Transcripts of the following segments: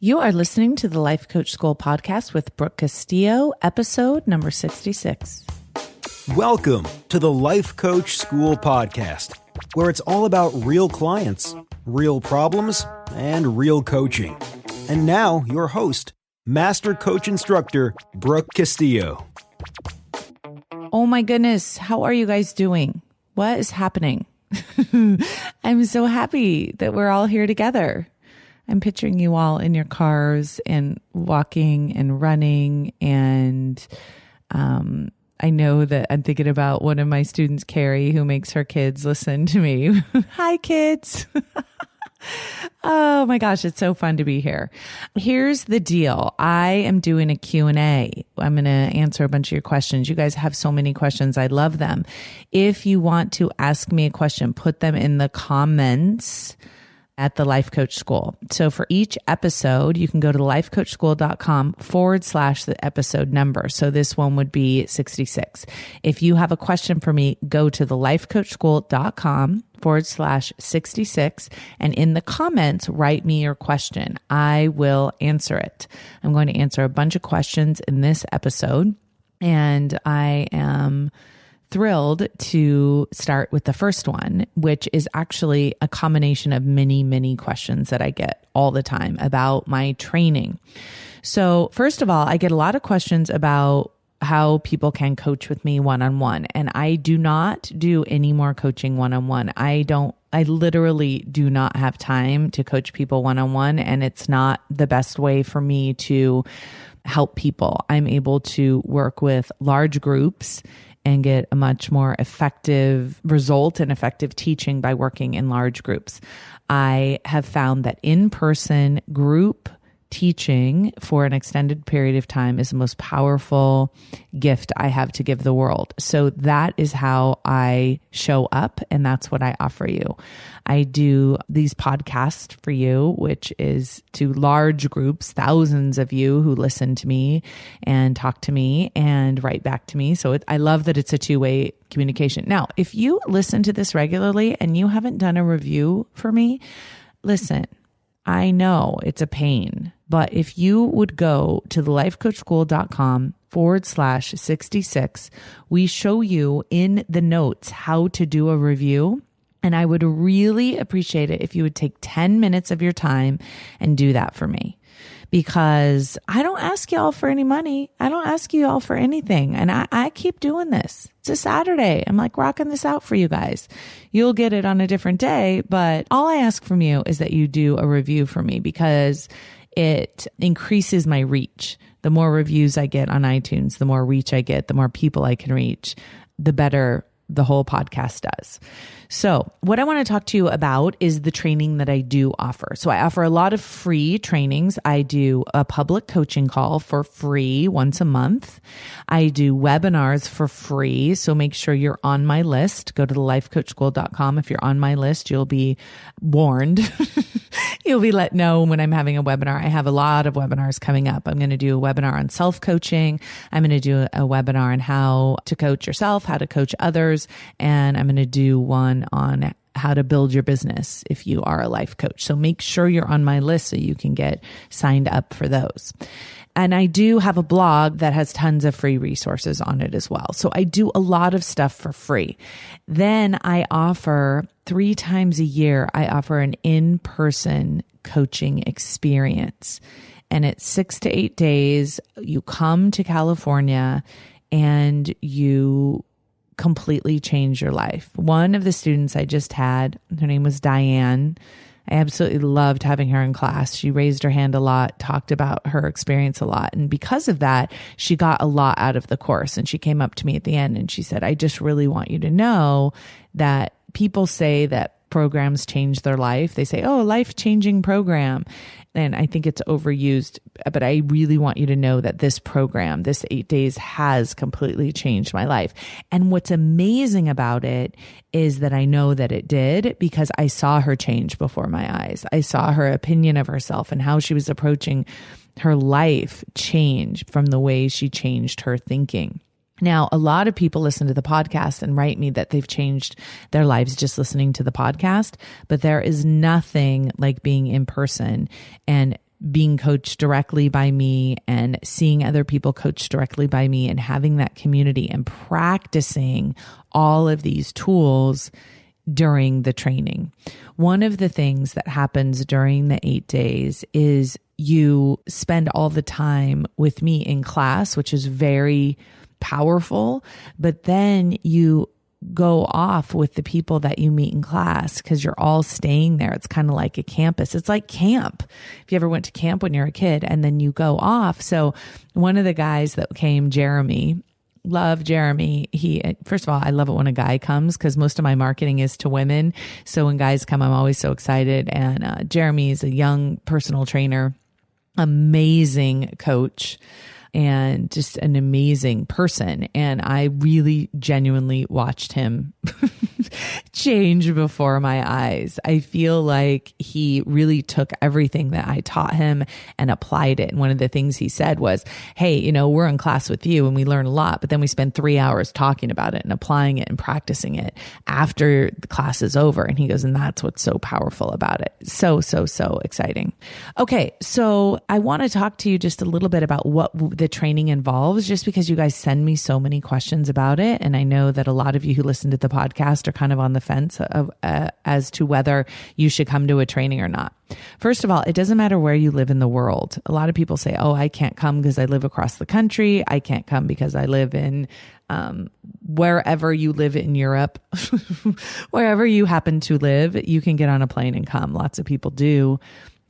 You are listening to the Life Coach School podcast with Brooke Castillo, episode number 66. Welcome to the Life Coach School podcast, where it's all about real clients, real problems, and real coaching. And now, your host, Master Coach Instructor, Brooke Castillo. Oh my goodness, how are you guys doing? What is happening? I'm so happy that we're all here together. I'm picturing you all in your cars and walking and running. And I know that I'm thinking about one of my students, Carrie, who makes her kids listen to me. Hi, kids. Oh my gosh, it's so fun to be here. Here's the deal. I am doing a Q&A. I'm going to answer a bunch of your questions. You guys have so many questions. I love them. If you want to ask me a question, put them in the comments at the Life Coach School. So for each episode, you can go to lifecoachschool.com/the episode number. So this one would be 66. If you have a question for me, go to the lifecoachschool.com/66. And in the comments, write me your question. I will answer it. I'm going to answer a bunch of questions in this episode. And I am thrilled to start with the first one, which is actually a combination of many questions that I get all the time about my training. So first of all, I get a lot of questions about how people can coach with me one-on-one. And I do not do any more coaching one-on-one. I literally do not have time to coach people one-on-one. And it's not the best way for me to help people. I'm able to work with large groups and get a much more effective result and effective teaching by working in large groups. I have found that in-person group teaching for an extended period of time is the most powerful gift I have to give the world. So that is how I show up, and that's what I offer you. I do these podcasts for you, which is to large groups, thousands of you who listen to me and talk to me and write back to me. So I love that it's a two-way communication. Now, if you listen to this regularly and you haven't done a review for me, listen, I know it's a pain, but if you would go to the lifecoachschool.com/66, we show you in the notes how to do a review. And I would really appreciate it if you would take 10 minutes of your time and do that for me. Because I don't ask y'all for any money. I don't ask you all for anything. And I keep doing this. It's a Saturday. I'm like rocking this out for you guys. You'll get it on a different day. But all I ask from you is that you do a review for me because it increases my reach. The more reviews I get on iTunes, the more reach I get, the more people I can reach, the better the whole podcast does. So what I want to talk to you about is the training that I do offer. So I offer a lot of free trainings. I do a public coaching call for free once a month. I do webinars for free. So make sure you're on my list. Go to the lifecoachschool.com. If you're on my list, you'll be warned. You'll be let know when I'm having a webinar. I have a lot of webinars coming up. I'm going to do a webinar on self-coaching. I'm going to do a webinar on how to coach yourself, how to coach others. And I'm going to do one on how to build your business if you are a life coach. So make sure you're on my list so you can get signed up for those. And I do have a blog that has tons of free resources on it as well. So I do a lot of stuff for free. Then I offer 3 times a year, I offer an in-person coaching experience. And it's 6 to 8 days. You come to California and you completely change your life. One of the students I just had, her name was Diane. I absolutely loved having her in class. She raised her hand a lot, talked about her experience a lot. And because of that, she got a lot out of the course. And she came up to me at the end and she said, I just really want you to know that people say that programs change their life. They say, oh, life-changing program. And I think it's overused, but I really want you to know that this program, this 8 days has completely changed my life. And what's amazing about it is that I know that it did because I saw her change before my eyes. I saw her opinion of herself and how she was approaching her life change from the way she changed her thinking. Now, a lot of people listen to the podcast and write me that they've changed their lives just listening to the podcast, but there is nothing like being in person and being coached directly by me and seeing other people coached directly by me and having that community and practicing all of these tools during the training. One of the things that happens during the 8 days is you spend all the time with me in class, which is very powerful, but then you go off with the people that you meet in class because you're all staying there. It's kind of like a campus. It's like camp. If you ever went to camp when you're a kid and then you go off. So one of the guys that came, Jeremy, love Jeremy. First of all, I love it when a guy comes because most of my marketing is to women. So when guys come, I'm always so excited. And Jeremy is a young personal trainer, amazing coach, and just an amazing person. And I really genuinely watched him change before my eyes. I feel like he really took everything that I taught him and applied it. And one of the things he said was, hey, we're in class with you and we learn a lot, but then we spend 3 hours talking about it and applying it and practicing it after the class is over. And he goes, and that's what's so powerful about it. So exciting. Okay. So I want to talk to you just a little bit about what the training involves, just because you guys send me so many questions about it. And I know that a lot of you who listen to the podcast are kind of on the fence as to whether you should come to a training or not. First of all, it doesn't matter where you live in the world. A lot of people say, oh, I can't come because I live across the country. I can't come because I live in wherever you live in Europe, wherever you happen to live, you can get on a plane and come. Lots of people do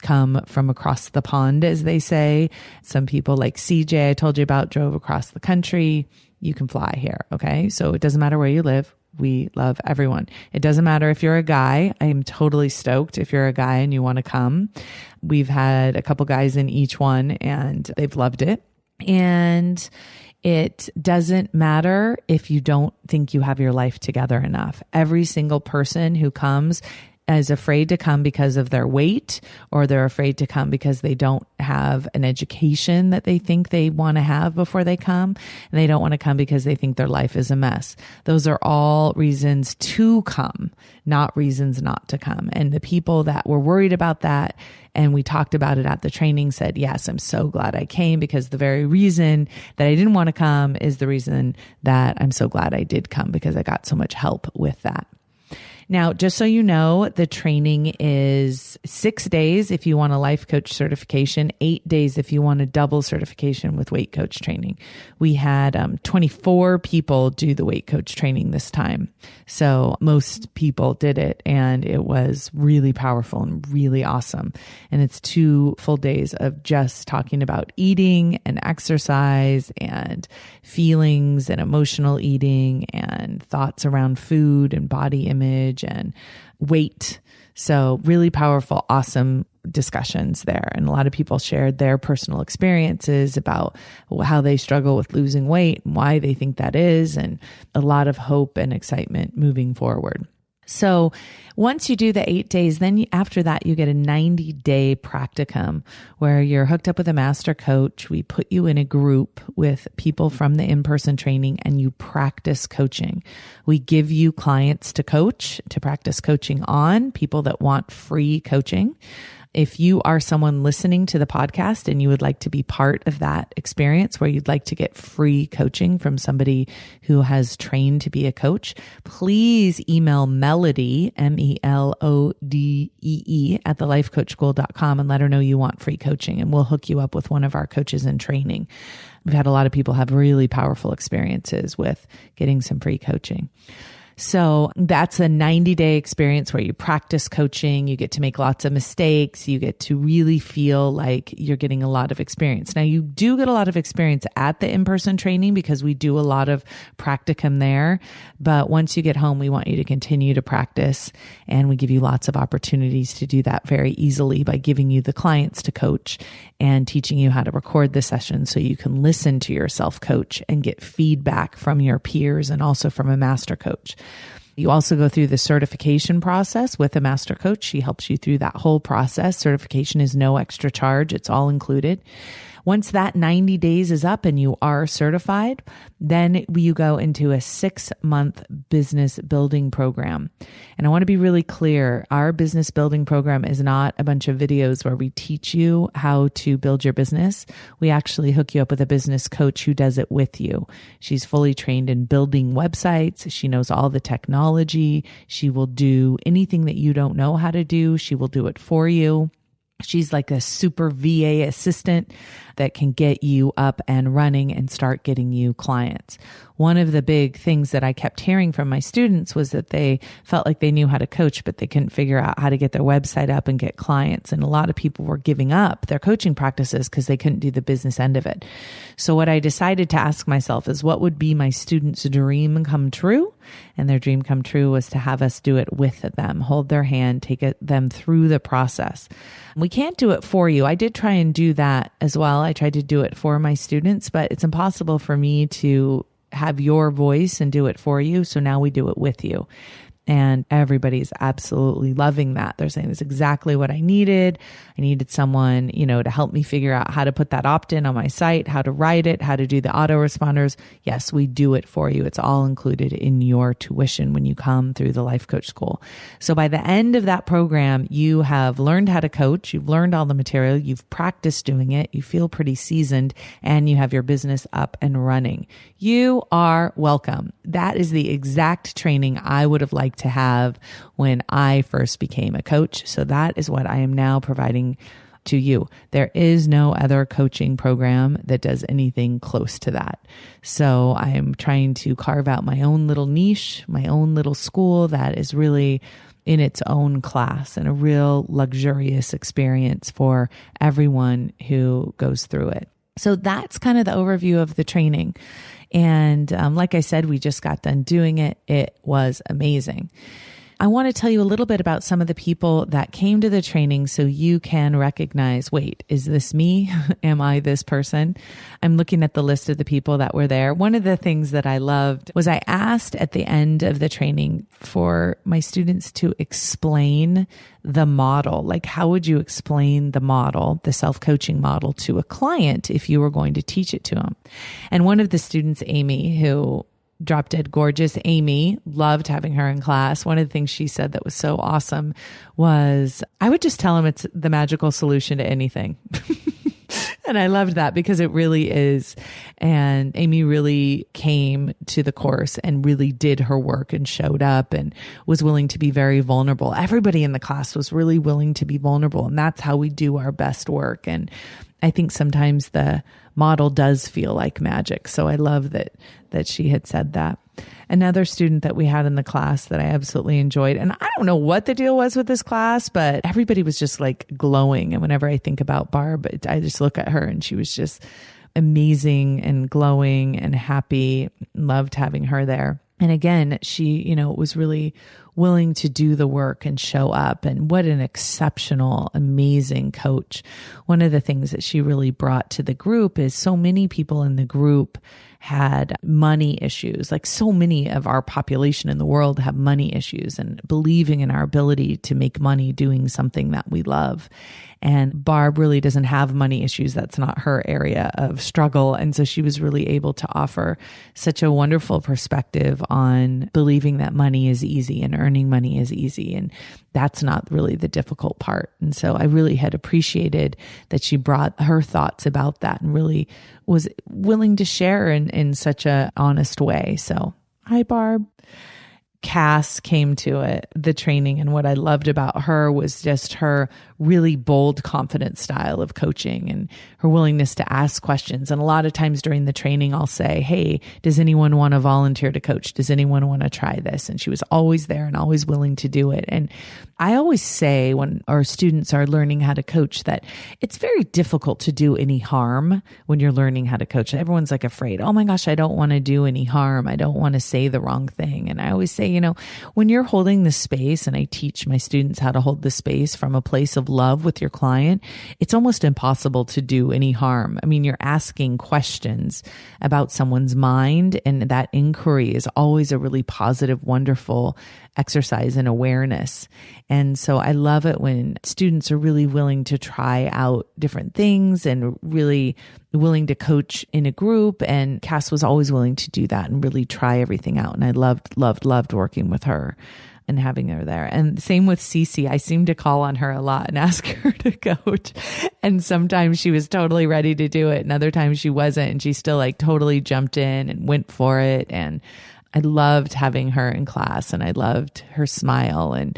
come from across the pond, as they say. Some people like CJ, I told you about, drove across the country. You can fly here. Okay. So it doesn't matter where you live. We love everyone. It doesn't matter if you're a guy. I am totally stoked if you're a guy and you want to come. We've had a couple guys in each one and they've loved it. And it doesn't matter if you don't think you have your life together enough. Every single person who comes is afraid to come because of their weight, or they're afraid to come because they don't have an education that they think they want to have before they come. And they don't want to come because they think their life is a mess. Those are all reasons to come, not reasons not to come. And the people that were worried about that, and we talked about it at the training, said, yes, I'm so glad I came, because the very reason that I didn't want to come is the reason that I'm so glad I did come, because I got so much help with that. Now, just so you know, the training is 6 days if you want a life coach certification, 8 days if you want a double certification with weight coach training. We had 24 people do the weight coach training this time. So most people did it, and it was really powerful and really awesome. And it's 2 full days of just talking about eating and exercise and feelings and emotional eating and thoughts around food and body image and weight. So really powerful, awesome discussions there. And a lot of people shared their personal experiences about how they struggle with losing weight and why they think that is, and a lot of hope and excitement moving forward. So once you do the 8 days, then after that, you get a 90-day practicum where you're hooked up with a master coach. We put you in a group with people from the in-person training and you practice coaching. We give you clients to coach, to practice coaching on, people that want free coaching. If you are someone listening to the podcast and you would like to be part of that experience where you'd like to get free coaching from somebody who has trained to be a coach, please email Melody, Melodee, at thelifecoachschool.com and let her know you want free coaching, and we'll hook you up with one of our coaches in training. We've had a lot of people have really powerful experiences with getting some free coaching. So that's a 90-day experience where you practice coaching. You get to make lots of mistakes. You get to really feel like you're getting a lot of experience. Now, you do get a lot of experience at the in-person training because we do a lot of practicum there. But once you get home, we want you to continue to practice. And we give you lots of opportunities to do that very easily by giving you the clients to coach and teaching you how to record the session so you can listen to yourself coach and get feedback from your peers and also from a master coach. You also go through the certification process with a master coach. She helps you through that whole process. Certification is no extra charge. It's all included. Once that 90 days is up and you are certified, then you go into a 6-month business building program. And I want to be really clear, our business building program is not a bunch of videos where we teach you how to build your business. We actually hook you up with a business coach who does it with you. She's fully trained in building websites. She knows all the technology. She will do anything that you don't know how to do. She will do it for you. She's like a super VA assistant that can get you up and running and start getting you clients. One of the big things that I kept hearing from my students was that they felt like they knew how to coach, but they couldn't figure out how to get their website up and get clients. And a lot of people were giving up their coaching practices because they couldn't do the business end of it. So what I decided to ask myself is, what would be my students' dream come true? And their dream come true was to have us do it with them, hold their hand, take them through the process. We can't do it for you. I did try and do that as well. I tried to do it for my students, but it's impossible for me to have your voice and do it for you. So now we do it with you. And everybody's absolutely loving that. They're saying, it's exactly what I needed. I needed someone, to help me figure out how to put that opt-in on my site, how to write it, how to do the autoresponders. Yes, we do it for you. It's all included in your tuition when you come through the Life Coach School. So by the end of that program, you have learned how to coach. You've learned all the material. You've practiced doing it. You feel pretty seasoned, and you have your business up and running. You are welcome. That is the exact training I would have liked to have when I first became a coach. So that is what I am now providing to you. There is no other coaching program that does anything close to that. So I am trying to carve out my own little niche, my own little school that is really in its own class and a real luxurious experience for everyone who goes through it. So that's kind of the overview of the training. And like I said, we just got done doing it. It was amazing. I want to tell you a little bit about some of the people that came to the training so you can recognize, wait, is this me? Am I this person? I'm looking at the list of the people that were there. One of the things that I loved was I asked at the end of the training for my students to explain the model. Like, how would you explain the model, the self-coaching model, to a client if you were going to teach it to them? And one of the students, Amy, who drop dead gorgeous Amy, loved having her in class. One of the things she said that was so awesome was, I would just tell them it's the magical solution to anything. And I loved that because it really is. And Amy really came to the course and really did her work and showed up and was willing to be very vulnerable. Everybody in the class was really willing to be vulnerable. And that's how we do our best work. And I think sometimes the model does feel like magic. So I love that she had said that. Another student that we had in the class that I absolutely enjoyed, and I don't know what the deal was with this class, but everybody was just like glowing. And whenever I think about Barb, I just look at her and she was just amazing and glowing and happy. Loved having her there. And again, she, was really willing to do the work and show up. And what an exceptional, amazing coach. One of the things that she really brought to the group is so many people in the group had money issues. Like, so many of our population in the world have money issues, and believing in our ability to make money doing something that we love. And Barb really doesn't have money issues. That's not her area of struggle. And so she was really able to offer such a wonderful perspective on believing that money is easy and earning money is easy. And that's not really the difficult part. And so I really had appreciated that she brought her thoughts about that and really was willing to share in such a honest way. So hi, Barb. Cass came to the training, and what I loved about her was just her really bold, confident style of coaching and her willingness to ask questions. And a lot of times during the training, I'll say, hey, does anyone want to volunteer to coach? Does anyone want to try this? And she was always there and always willing to do it. And I always say when our students are learning how to coach that it's very difficult to do any harm when you're learning how to coach. Everyone's like afraid, oh my gosh, I don't want to do any harm. I don't want to say the wrong thing. And I always say, when you're holding the space, and I teach my students how to hold the space from a place of love with your client, it's almost impossible to do any harm. I mean, you're asking questions about someone's mind, and that inquiry is always a really positive, wonderful exercise in awareness. And so I love it when students are really willing to try out different things and really willing to coach in a group. And Cass was always willing to do that and really try everything out. And I loved working with her and having her there. And same with Cece. I seem to call on her a lot and ask her to coach. And sometimes she was totally ready to do it, and other times she wasn't. And she still totally jumped in and went for it. And I loved having her in class, and I loved her smile. And,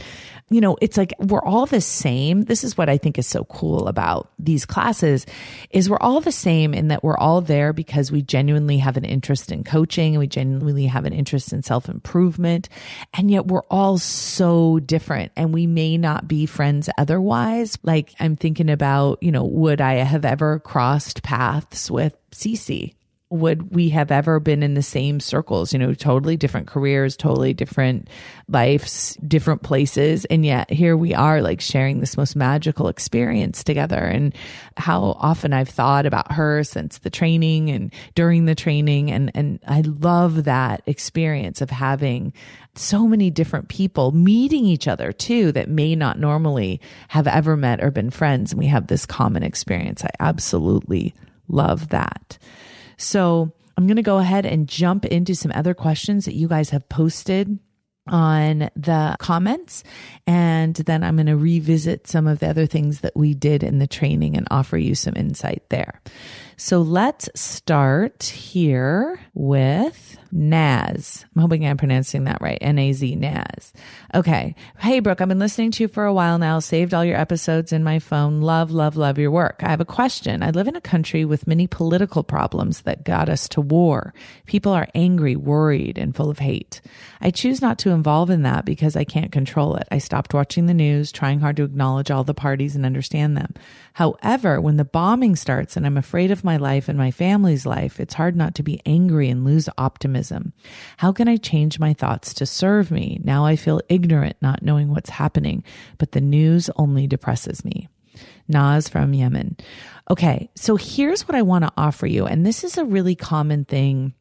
it's we're all the same. This is what I think is so cool about these classes is we're all the same in that we're all there because we genuinely have an interest in coaching, and we genuinely have an interest in self-improvement. And yet we're all so different, and we may not be friends otherwise. I'm thinking about, would I have ever crossed paths with Cece? Would we have ever been in the same circles, totally different careers, totally different lives, different places. And yet here we are sharing this most magical experience together. And how often I've thought about her since the training and during the training. And I love that experience of having so many different people meeting each other too, that may not normally have ever met or been friends. And we have this common experience. I absolutely love that. So I'm going to go ahead and jump into some other questions that you guys have posted on the comments. And then I'm going to revisit some of the other things that we did in the training and offer you some insight there. So let's start here with Naz. I'm hoping I'm pronouncing that right. N-A-Z, Naz. Okay. Hey, Brooke, I've been listening to you for a while now. Saved all your episodes in my phone. Love your work. I have a question. I live in a country with many political problems that got us to war. People are angry, worried, and full of hate. I choose not to involve in that because I can't control it. I stopped watching the news, trying hard to acknowledge all the parties and understand them. However, when the bombing starts and I'm afraid of my life and my family's life, it's hard not to be angry and lose optimism. How can I change my thoughts to serve me? Now I feel ignorant, not knowing what's happening, but the news only depresses me. Naz from Yemen. Okay, so here's what I want to offer you. And this is a really common thing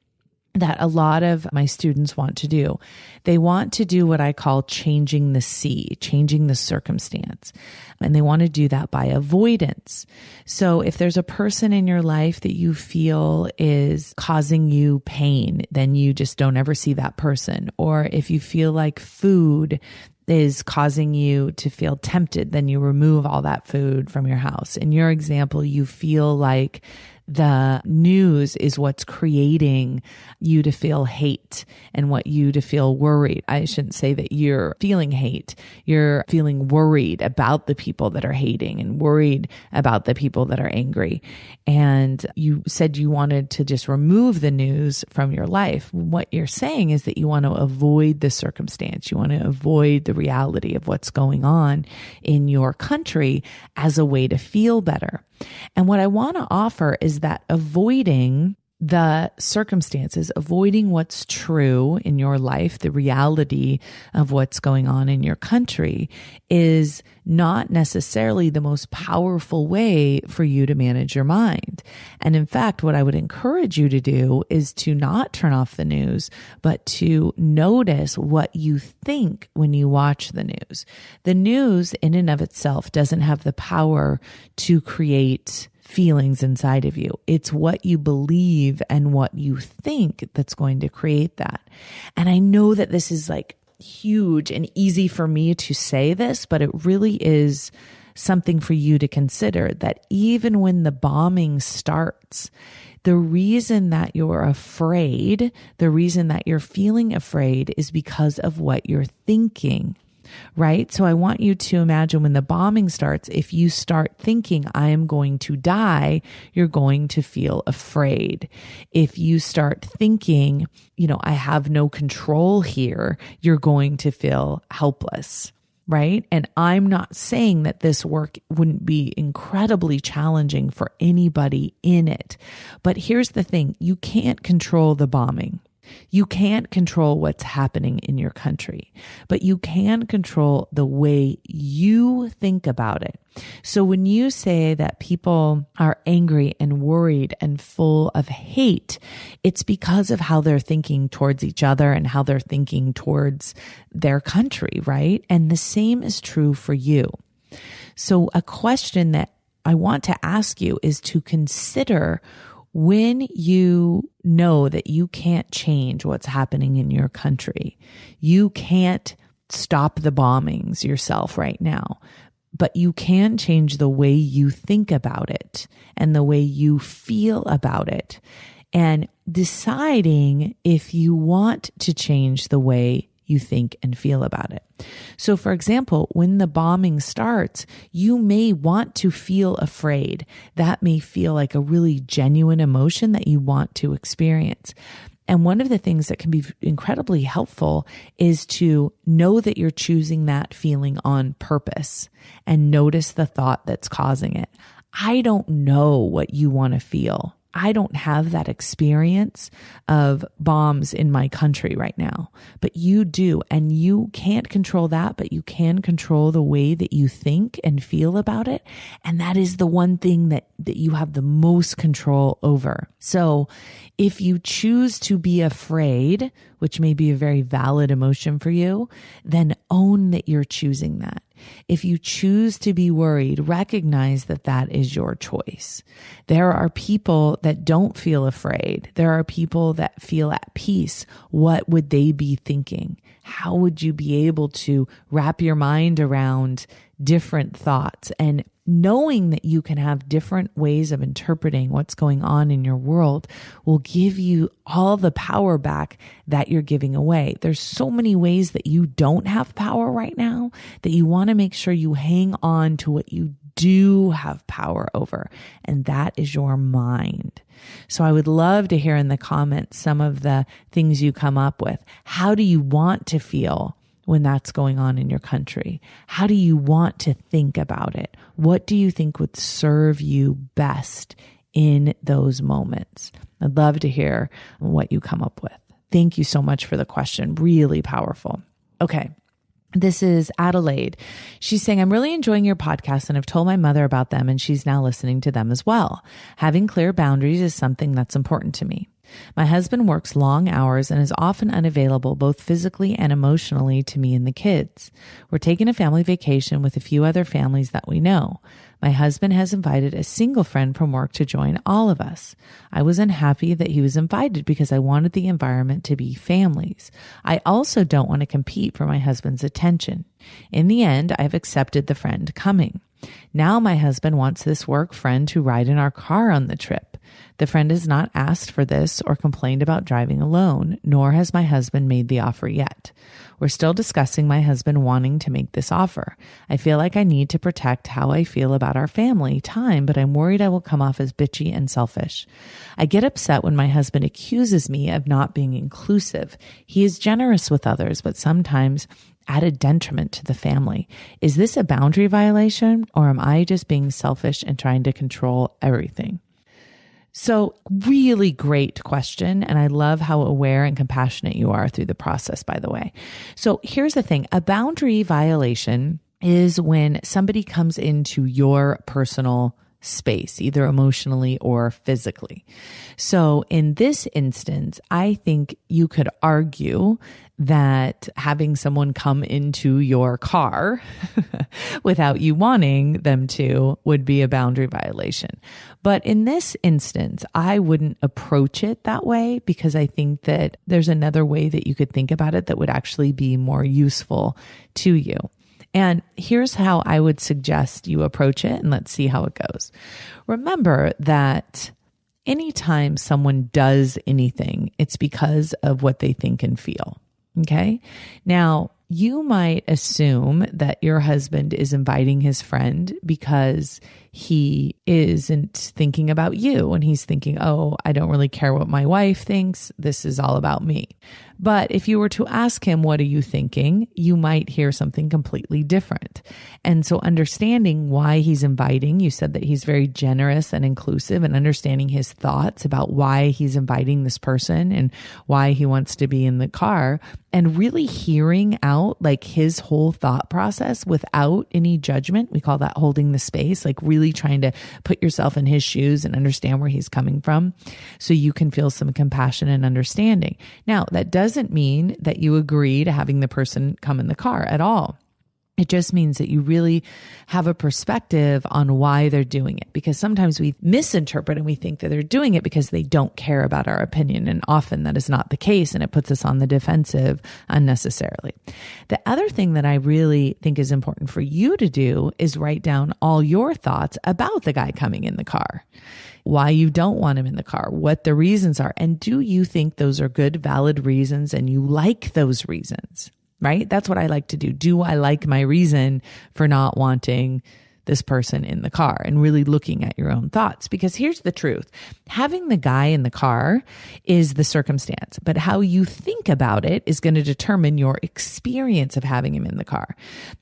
that a lot of my students want to do. They want to do what I call changing the sea, changing the circumstance. And they want to do that by avoidance. So if there's a person in your life that you feel is causing you pain, then you just don't ever see that person. Or if you feel like food is causing you to feel tempted, then you remove all that food from your house. In your example, you feel like the news is what's creating you to feel hate and what you to feel worried. I shouldn't say that you're feeling hate. You're feeling worried about the people that are hating and worried about the people that are angry. And you said you wanted to just remove the news from your life. What you're saying is that you want to avoid the circumstance. You want to avoid the reality of what's going on in your country as a way to feel better. And what I want to offer is that avoiding the circumstances, avoiding what's true in your life, the reality of what's going on in your country, is not necessarily the most powerful way for you to manage your mind. And in fact, what I would encourage you to do is to not turn off the news, but to notice what you think when you watch the news. The news in and of itself doesn't have the power to create feelings inside of you. It's what you believe and what you think that's going to create that. And I know that this is huge and easy for me to say this, but it really is something for you to consider, that even when the bombing starts, the reason that you're afraid, the reason that you're feeling afraid is because of what you're thinking. Right? So I want you to imagine when the bombing starts, if you start thinking, I am going to die, you're going to feel afraid. If you start thinking, I have no control here, you're going to feel helpless. Right? And I'm not saying that this work wouldn't be incredibly challenging for anybody in it. But here's the thing, you can't control the bombing. You can't control what's happening in your country, but you can control the way you think about it. So when you say that people are angry and worried and full of hate, it's because of how they're thinking towards each other and how they're thinking towards their country, right? And the same is true for you. So a question that I want to ask you is to consider, when you know that you can't change what's happening in your country, you can't stop the bombings yourself right now, but you can change the way you think about it and the way you feel about it, and deciding if you want to change the way you think and feel about it. So for example, when the bombing starts, you may want to feel afraid. That may feel like a really genuine emotion that you want to experience. And one of the things that can be incredibly helpful is to know that you're choosing that feeling on purpose and notice the thought that's causing it. I don't know what you want to feel. I don't have that experience of bombs in my country right now, but you do. And you can't control that, but you can control the way that you think and feel about it. And that is the one thing that you have the most control over. So if you choose to be afraid, which may be a very valid emotion for you, then own that you're choosing that. If you choose to be worried, recognize that that is your choice. There are people that don't feel afraid. There are people that feel at peace. What would they be thinking? How would you be able to wrap your mind around different thoughts? And knowing that you can have different ways of interpreting what's going on in your world will give you all the power back that you're giving away. There's so many ways that you don't have power right now that you want to make sure you hang on to what you do have power over, and that is your mind. So I would love to hear in the comments some of the things you come up with. How do you want to feel when that's going on in your country? How do you want to think about it? What do you think would serve you best in those moments? I'd love to hear what you come up with. Thank you so much for the question. Really powerful. Okay. This is Adelaide. She's saying, I'm really enjoying your podcast and I've told my mother about them and she's now listening to them as well. Having clear boundaries is something that's important to me. My husband works long hours and is often unavailable both physically and emotionally to me and the kids. We're taking a family vacation with a few other families that we know. My husband has invited a single friend from work to join all of us. I was unhappy that he was invited because I wanted the environment to be families. I also don't want to compete for my husband's attention. In the end, I've accepted the friend coming. Now my husband wants this work friend to ride in our car on the trip. The friend has not asked for this or complained about driving alone, nor has my husband made the offer yet. We're still discussing my husband wanting to make this offer. I feel like I need to protect how I feel about our family time, but I'm worried I will come off as bitchy and selfish. I get upset when my husband accuses me of not being inclusive. He is generous with others, but sometimes at a detriment to the family. Is this a boundary violation, or am I just being selfish and trying to control everything? So really great question. And I love how aware and compassionate you are through the process, by the way. So here's the thing. A boundary violation is when somebody comes into your personal space, either emotionally or physically. So in this instance, I think you could argue that having someone come into your car without you wanting them to would be a boundary violation. But in this instance, I wouldn't approach it that way because I think that there's another way that you could think about it that would actually be more useful to you. And here's how I would suggest you approach it, and let's see how it goes. Remember that anytime someone does anything, it's because of what they think and feel. Okay. Now, you might assume that your husband is inviting his friend because he isn't thinking about you and he's thinking, oh, I don't really care what my wife thinks. This is all about me. But if you were to ask him, what are you thinking? You might hear something completely different. And so understanding why he's inviting, you said that he's very generous and inclusive, and understanding his thoughts about why he's inviting this person and why he wants to be in the car, and really hearing out like his whole thought process without any judgment. We call that holding the space, like really trying to put yourself in his shoes and understand where he's coming from so you can feel some compassion and understanding. Now, that doesn't mean that you agree to having the person come in the car at all. It just means that you really have a perspective on why they're doing it, because sometimes we misinterpret and we think that they're doing it because they don't care about our opinion. And often that is not the case, and it puts us on the defensive unnecessarily. The other thing that I really think is important for you to do is write down all your thoughts about the guy coming in the car, why you don't want him in the car, what the reasons are. And do you think those are good, valid reasons and you like those reasons? Right? That's what I like to do. Do I like my reason for not wanting this person in the car, and really looking at your own thoughts? Because here's the truth. Having the guy in the car is the circumstance, but how you think about it is going to determine your experience of having him in the car.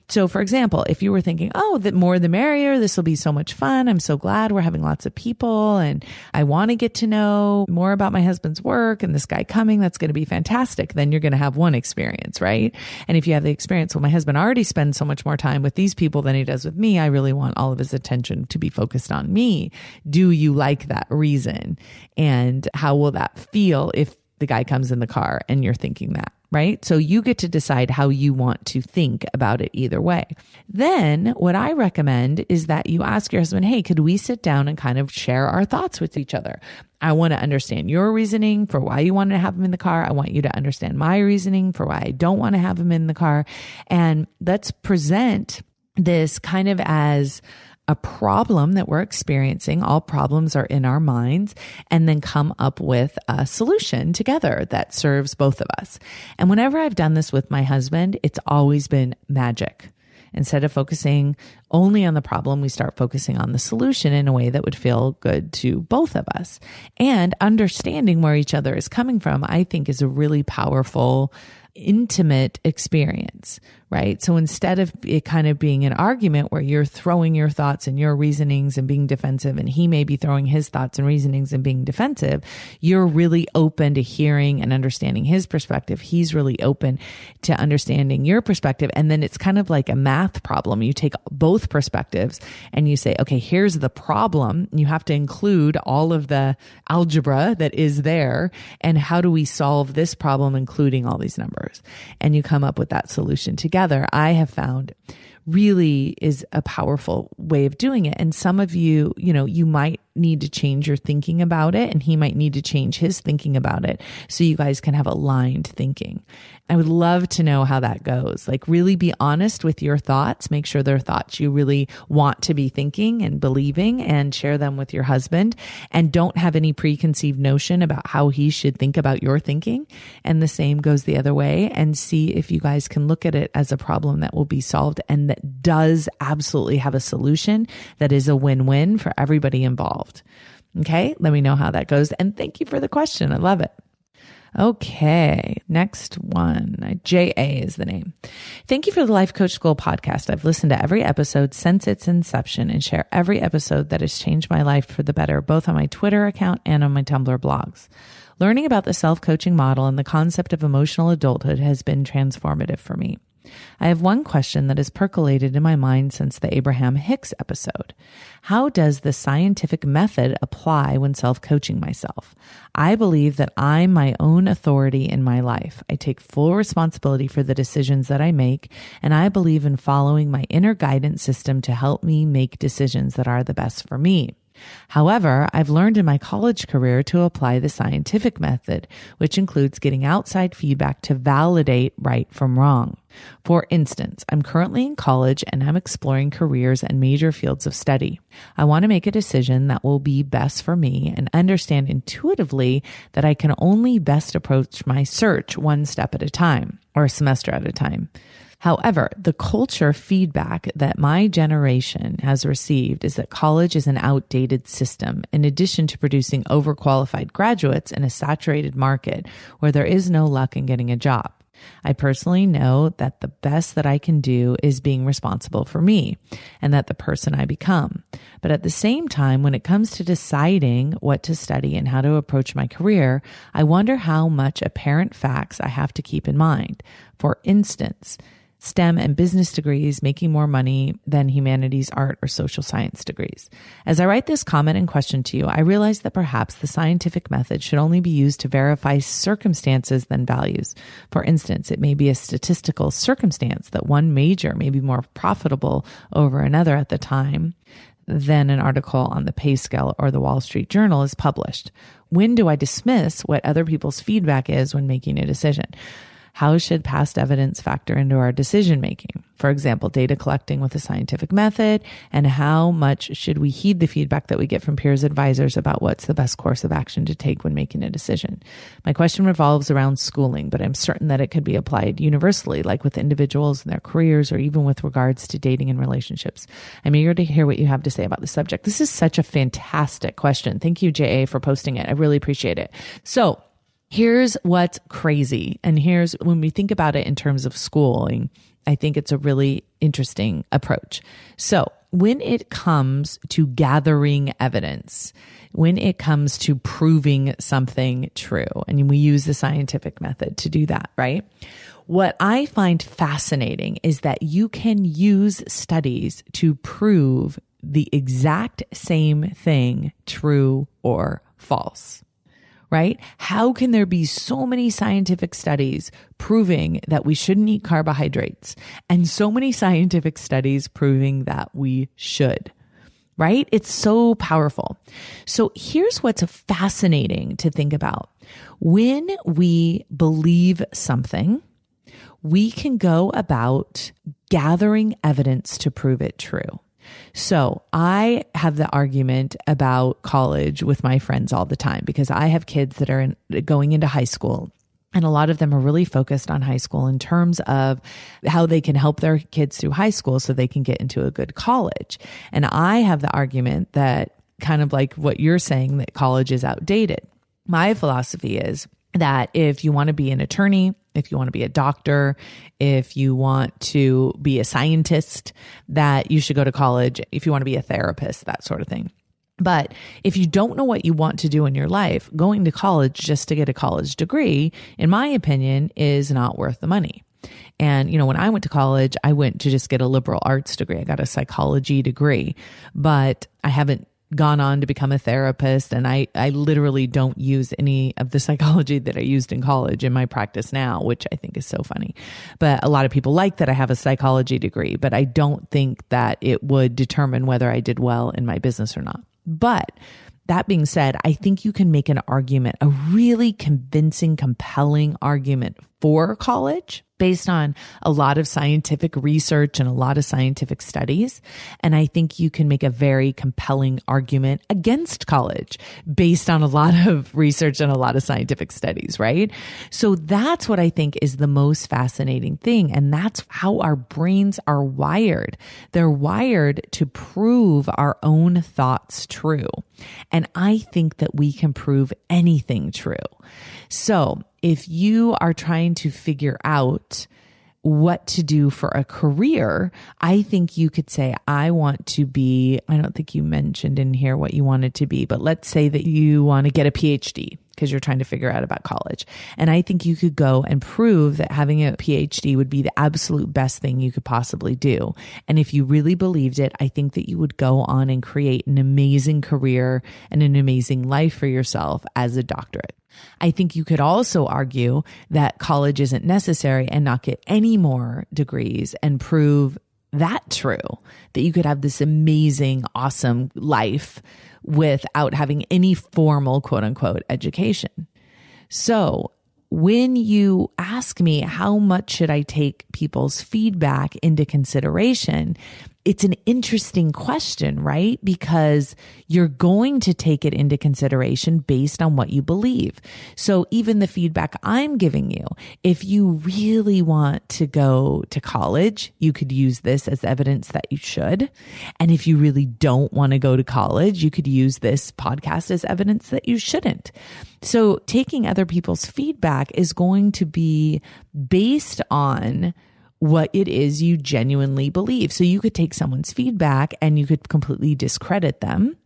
So for example, if you were thinking, oh, the more the merrier, this will be so much fun. I'm so glad we're having lots of people and I want to get to know more about my husband's work and this guy coming, that's going to be fantastic. Then you're going to have one experience, right? And if you have the experience, well, my husband already spends so much more time with these people than he does with me. I really want all of his attention to be focused on me. Do you like that reason? And how will that feel if the guy comes in the car and you're thinking that? Right? So you get to decide how you want to think about it either way. Then what I recommend is that you ask your husband, hey, could we sit down and kind of share our thoughts with each other? I want to understand your reasoning for why you want to have him in the car. I want you to understand my reasoning for why I don't want to have him in the car. And let's present this kind of as a problem that we're experiencing. All problems are in our minds, and then come up with a solution together that serves both of us. And whenever I've done this with my husband, it's always been magic. Instead of focusing only on the problem, we start focusing on the solution in a way that would feel good to both of us. And understanding where each other is coming from, I think, is a really powerful, intimate experience, right? So instead of it kind of being an argument where you're throwing your thoughts and your reasonings and being defensive, and he may be throwing his thoughts and reasonings and being defensive, you're really open to hearing and understanding his perspective. He's really open to understanding your perspective. And then it's kind of like a math problem. You take both perspectives and you say, okay, here's the problem. You have to include all of the algebra that is there. And how do we solve this problem, including all these numbers? And you come up with that solution together. I have found really is a powerful way of doing it. And some of you, you might need to change your thinking about it, and he might need to change his thinking about it so you guys can have aligned thinking. I would love to know how that goes. Like, really be honest with your thoughts. Make sure they're thoughts you really want to be thinking and believing, and share them with your husband. And don't have any preconceived notion about how he should think about your thinking. And the same goes the other way, and see if you guys can look at it as a problem that will be solved and that does absolutely have a solution that is a win-win for everybody involved. Okay, let me know how that goes. And thank you for the question. I love it. Okay, next one. J.A. is the name. Thank you for the Life Coach School podcast. I've listened to every episode since its inception and share every episode that has changed my life for the better, both on my Twitter account and on my Tumblr blogs. Learning about the self-coaching model and the concept of emotional adulthood has been transformative for me. I have one question that has percolated in my mind since the Abraham Hicks episode. How does the scientific method apply when self-coaching myself? I believe that I'm my own authority in my life. I take full responsibility for the decisions that I make, and I believe in following my inner guidance system to help me make decisions that are the best for me. However, I've learned in my college career to apply the scientific method, which includes getting outside feedback to validate right from wrong. For instance, I'm currently in college and I'm exploring careers and major fields of study. I want to make a decision that will be best for me and understand intuitively that I can only best approach my search one step at a time, or a semester at a time. However, the culture feedback that my generation has received is that college is an outdated system, in addition to producing overqualified graduates in a saturated market where there is no luck in getting a job. I personally know that the best that I can do is being responsible for me and that the person I become. But at the same time, when it comes to deciding what to study and how to approach my career, I wonder how much apparent facts I have to keep in mind. For instance, STEM and business degrees making more money than humanities, art, or social science degrees. As I write this comment and question to you, I realize that perhaps the scientific method should only be used to verify circumstances than values. For instance, it may be a statistical circumstance that one major may be more profitable over another at the time than an article on the pay scale or the Wall Street Journal is published. When do I dismiss what other people's feedback is when making a decision? How should past evidence factor into our decision making? For example, data collecting with a scientific method, and how much should we heed the feedback that we get from peers advisors about what's the best course of action to take when making a decision? My question revolves around schooling, but I'm certain that it could be applied universally, like with individuals and their careers, or even with regards to dating and relationships. I'm eager to hear what you have to say about the subject. This is such a fantastic question. Thank you, JA, for posting it. I really appreciate it. So, here's what's crazy. And here's when we think about it in terms of schooling, I think it's a really interesting approach. So when it comes to gathering evidence, when it comes to proving something true, and we use the scientific method to do that, right? What I find fascinating is that you can use studies to prove the exact same thing, true or false. Right? How can there be so many scientific studies proving that we shouldn't eat carbohydrates and so many scientific studies proving that we should? Right? It's so powerful. So here's what's fascinating to think about. When we believe something, we can go about gathering evidence to prove it true. So I have the argument about college with my friends all the time because I have kids that are going into high school. And a lot of them are really focused on high school in terms of how they can help their kids through high school so they can get into a good college. And I have the argument that kind of like what you're saying, that college is outdated. My philosophy is that if you want to be an attorney, if you want to be a doctor, if you want to be a scientist, that you should go to college. If you want to be a therapist, that sort of thing. But if you don't know what you want to do in your life, going to college just to get a college degree, in my opinion, is not worth the money. And, you know, when I went to college, I went to just get a liberal arts degree. I got a psychology degree, but I haven't gone on to become a therapist. And I literally don't use any of the psychology that I used in college in my practice now, which I think is so funny. But a lot of people like that I have a psychology degree, but I don't think that it would determine whether I did well in my business or not. But that being said, I think you can make an argument, a really convincing, compelling argument for college based on a lot of scientific research and a lot of scientific studies. And I think you can make a very compelling argument against college based on a lot of research and a lot of scientific studies, right? So that's what I think is the most fascinating thing. And that's how our brains are wired. They're wired to prove our own thoughts true. And I think that we can prove anything true. So if you are trying to figure out what to do for a career, I think you could say, I want to be, I don't think you mentioned in here what you wanted to be, but let's say that you want to get a PhD because you're trying to figure out about college. And I think you could go and prove that having a PhD would be the absolute best thing you could possibly do. And if you really believed it, I think that you would go on and create an amazing career and an amazing life for yourself as a doctorate. I think you could also argue that college isn't necessary and not get any more degrees and prove that true, that you could have this amazing, awesome life without having any formal quote unquote education. So when you ask me how much should I take people's feedback into consideration, it's an interesting question, right? Because you're going to take it into consideration based on what you believe. So even the feedback I'm giving you, if you really want to go to college, you could use this as evidence that you should. And if you really don't want to go to college, you could use this podcast as evidence that you shouldn't. So taking other people's feedback is going to be based on what it is you genuinely believe. So you could take someone's feedback and you could completely discredit them,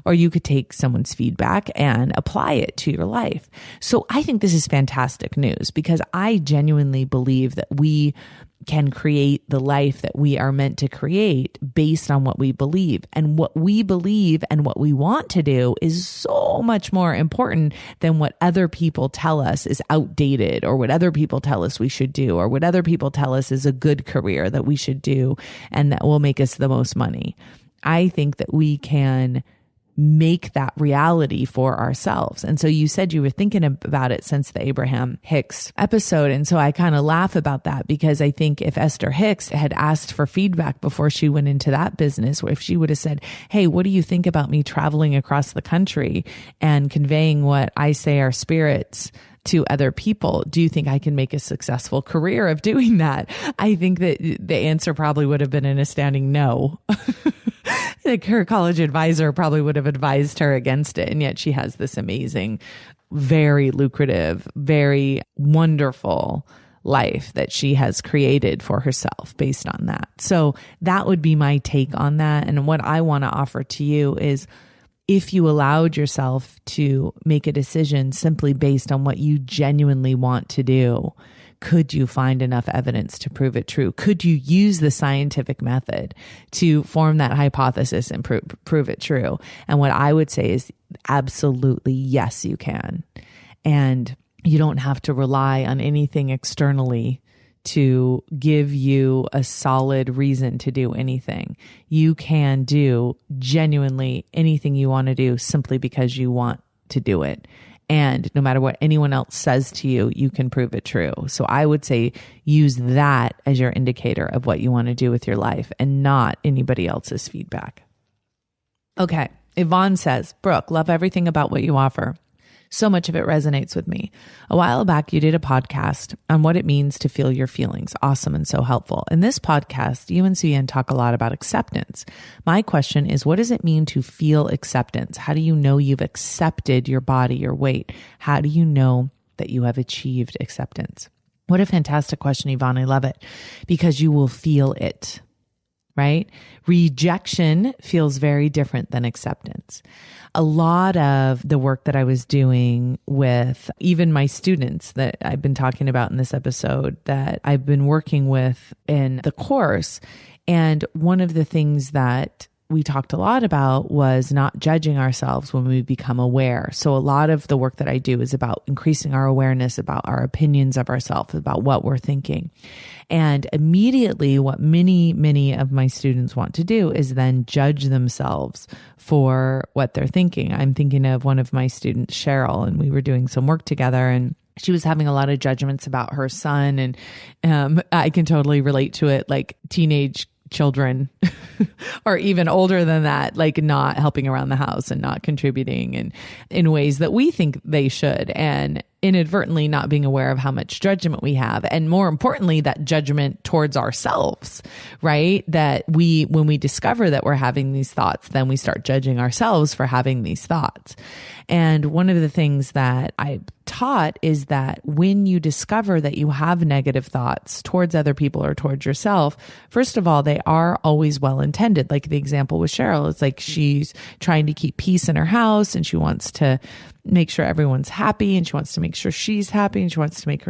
or you could take someone's feedback and apply it to your life. So I think this is fantastic news because I genuinely believe that we can create the life that we are meant to create based on what we believe. And what we believe and what we want to do is so much more important than what other people tell us is outdated, or what other people tell us we should do, or what other people tell us is a good career that we should do and that will make us the most money. I think that we can make that reality for ourselves. And so you said you were thinking about it since the Abraham Hicks episode. And so I kind of laugh about that because I think if Esther Hicks had asked for feedback before she went into that business, or if she would have said, hey, what do you think about me traveling across the country and conveying what I say are spirits to other people? Do you think I can make a successful career of doing that? I think that the answer probably would have been an astounding no. Like her college advisor probably would have advised her against it. And yet she has this amazing, very lucrative, very wonderful life that she has created for herself based on that. So that would be my take on that. And what I want to offer to you is, if you allowed yourself to make a decision simply based on what you genuinely want to do, could you find enough evidence to prove it true? Could you use the scientific method to form that hypothesis and prove it true? And what I would say is absolutely yes, you can. And you don't have to rely on anything externally to give you a solid reason to do anything. You can do genuinely anything you want to do simply because you want to do it. And no matter what anyone else says to you, you can prove it true. So I would say use that as your indicator of what you want to do with your life and not anybody else's feedback. Okay. Yvonne says, Brooke, love everything about what you offer. So much of it resonates with me. A while back, you did a podcast on what it means to feel your feelings. Awesome and so helpful. In this podcast, you and Suyen talk a lot about acceptance. My question is, what does it mean to feel acceptance? How do you know you've accepted your body, your weight? How do you know that you have achieved acceptance? What a fantastic question, Yvonne. I love it because you will feel it, right? Rejection feels very different than acceptance. A lot of the work that I was doing with even my students that I've been talking about in this episode that I've been working with in the course. And one of the things that we talked a lot about was not judging ourselves when we become aware. So a lot of the work that I do is about increasing our awareness about our opinions of ourselves, about what we're thinking. And immediately what many of my students want to do is then judge themselves for what they're thinking. I'm thinking of one of my students, Cheryl, and we were doing some work together, and she was having a lot of judgments about her son. And I can totally relate to it, like teenage children or even older than that, like not helping around the house and not contributing and in ways that we think they should, and inadvertently not being aware of how much judgment we have. And more importantly, that judgment towards ourselves, right? That when we discover that we're having these thoughts, then we start judging ourselves for having these thoughts. And one of the things that I taught is that when you discover that you have negative thoughts towards other people or towards yourself, first of all, they are always well-intended. Like the example with Cheryl, it's like she's trying to keep peace in her house and she wants to make sure everyone's happy, and she wants to make sure she's happy, and she wants to make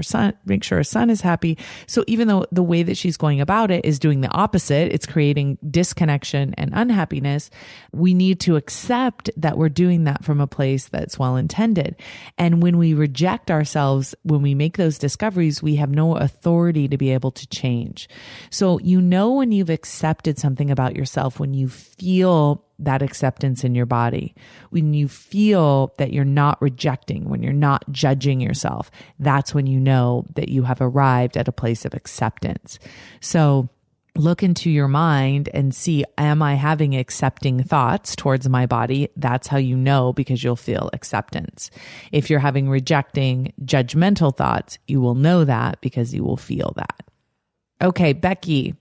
sure her son is happy. So even though the way that she's going about it is doing the opposite, it's creating disconnection and unhappiness, we need to accept that we're doing that from a place that's well-intended. And when we reject ourselves, when we make those discoveries, we have no authority to be able to change. So you know when you've accepted something about yourself, when you feel that acceptance in your body, when you feel that you're not rejecting, when you're not judging yourself, that's when you know that you have arrived at a place of acceptance. So look into your mind and see, am I having accepting thoughts towards my body? That's how you know, because you'll feel acceptance. If you're having rejecting, judgmental thoughts, you will know that because you will feel that. Okay, Becky,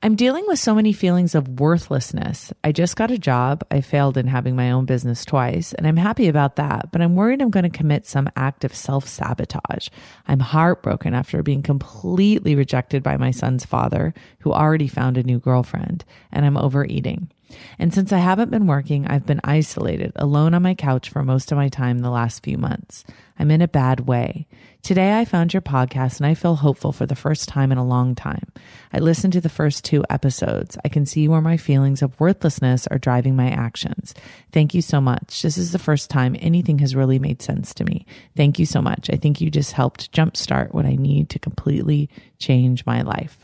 I'm dealing with so many feelings of worthlessness. I just got a job. I failed in having my own business twice, and I'm happy about that, but I'm worried I'm going to commit some act of self-sabotage. I'm heartbroken after being completely rejected by my son's father, who already found a new girlfriend, and I'm overeating. And since I haven't been working, I've been isolated, alone on my couch for most of my time the last few months. I'm in a bad way. Today I found your podcast and I feel hopeful for the first time in a long time. I listened to the first 2 episodes. I can see where my feelings of worthlessness are driving my actions. Thank you so much. This is the first time anything has really made sense to me. Thank you so much. I think you just helped jumpstart what I need to completely change my life.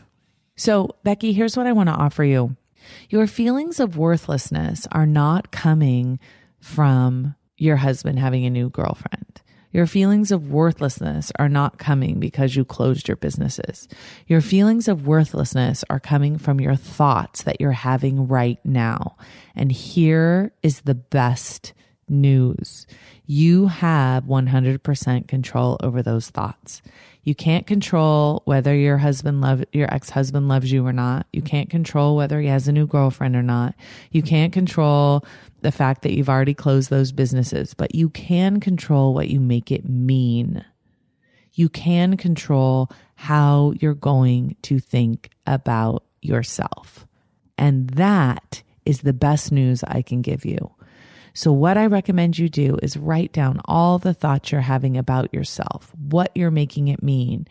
So, Becky, here's what I want to offer you. Your feelings of worthlessness are not coming from your husband having a new girlfriend. Your feelings of worthlessness are not coming because you closed your businesses. Your feelings of worthlessness are coming from your thoughts that you're having right now. And here is the best news. You have 100% control over those thoughts. You can't control whether your ex-husband loves you or not. You can't control whether he has a new girlfriend or not. You can't control the fact that you've already closed those businesses, but you can control what you make it mean. You can control how you're going to think about yourself. And that is the best news I can give you. So what I recommend you do is write down all the thoughts you're having about yourself, what you're making it mean,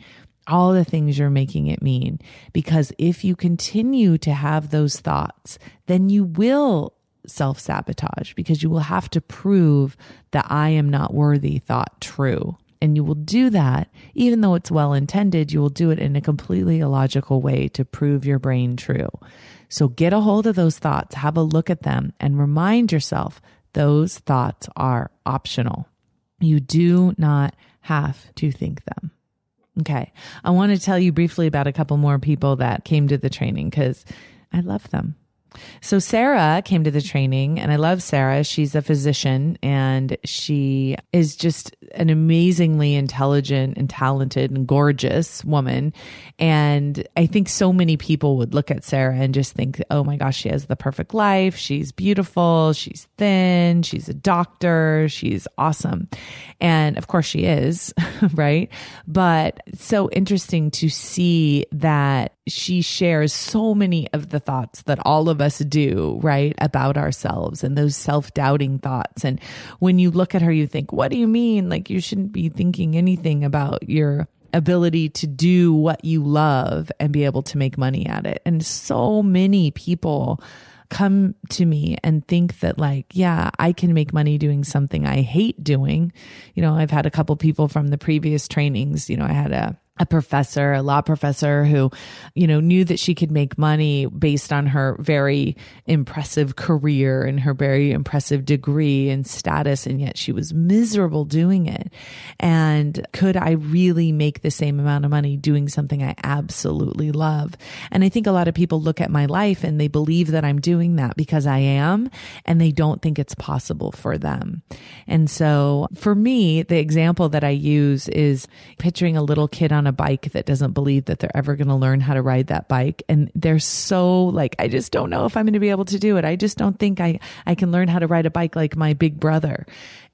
all the things you're making it mean. Because if you continue to have those thoughts, then you will self-sabotage, because you will have to prove that I am not worthy thought true. And you will do that, even though it's well-intended, you will do it in a completely illogical way to prove your brain true. So get a hold of those thoughts, have a look at them, and remind yourself those thoughts are optional. You do not have to think them. Okay. I want to tell you briefly about a couple more people that came to the training because I love them. So Sarah came to the training, and I love Sarah. She's a physician, and she is just an amazingly intelligent and talented and gorgeous woman. And I think so many people would look at Sarah and just think, oh my gosh, she has the perfect life. She's beautiful. She's thin. She's a doctor. She's awesome. And of course she is, right? But it's so interesting to see that she shares so many of the thoughts that all of us do, right, about ourselves, and those self-doubting thoughts. And when you look at her, you think, what do you mean? Like, you shouldn't be thinking anything about your ability to do what you love and be able to make money at it. And so many people come to me and think that, like, yeah, I can make money doing something I hate doing. You know, I've had a couple people from the previous trainings. You know, I had a law professor who, you know, knew that she could make money based on her very impressive career and her very impressive degree and status. And yet she was miserable doing it. And could I really make the same amount of money doing something I absolutely love? And I think a lot of people look at my life and they believe that I'm doing that because I am, and they don't think it's possible for them. And so for me, the example that I use is picturing a little kid on a bike that doesn't believe that they're ever going to learn how to ride that bike. And they're so like, I just don't know if I'm going to be able to do it. I just don't think I can learn how to ride a bike like my big brother.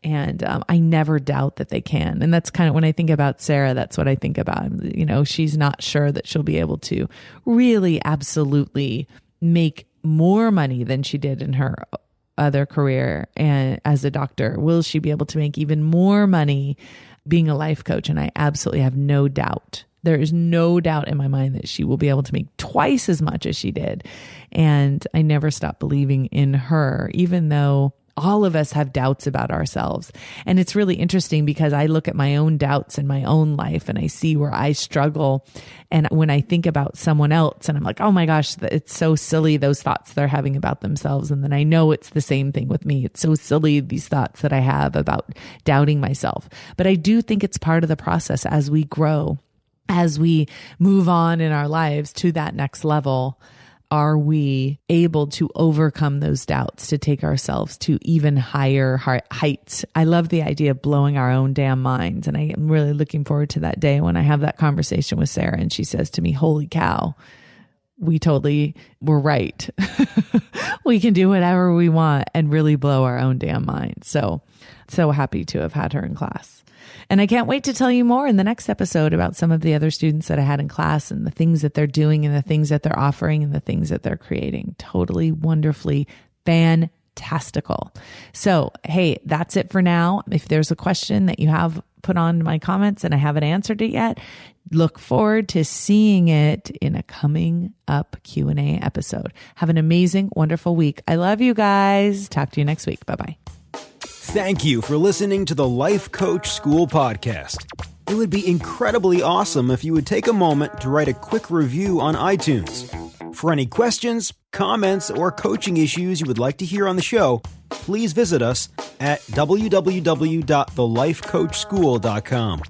And I never doubt that they can. And that's kind of when I think about Sarah, that's what I think about. You know, she's not sure that she'll be able to really absolutely make more money than she did in her other career and as a doctor. Will she be able to make even more money being a life coach? And I absolutely have no doubt. There is no doubt in my mind that she will be able to make twice as much as she did. And I never stop believing in her, even though all of us have doubts about ourselves. And it's really interesting because I look at my own doubts in my own life and I see where I struggle. And when I think about someone else and I'm like, oh my gosh, it's so silly, those thoughts they're having about themselves. And then I know it's the same thing with me. It's so silly, these thoughts that I have about doubting myself. But I do think it's part of the process as we grow. as we move on in our lives to that next level, are we able to overcome those doubts to take ourselves to even higher heights? I love the idea of blowing our own damn minds. And I am really looking forward to that day when I have that conversation with Sarah and she says to me, holy cow, we totally were right. We can do whatever we want and really blow our own damn minds. So happy to have had her in class. And I can't wait to tell you more in the next episode about some of the other students that I had in class and the things that they're doing and the things that they're offering and the things that they're creating. Totally, wonderfully, fantastical. So, hey, that's it for now. If there's a question that you have put on my comments and I haven't answered it yet, look forward to seeing it in a coming up Q&A episode. Have an amazing, wonderful week. I love you guys. Talk to you next week. Bye-bye. Thank you for listening to the Life Coach School podcast. It would be incredibly awesome if you would take a moment to write a quick review on iTunes. For any questions, comments, or coaching issues you would like to hear on the show, please visit us at www.thelifecoachschool.com.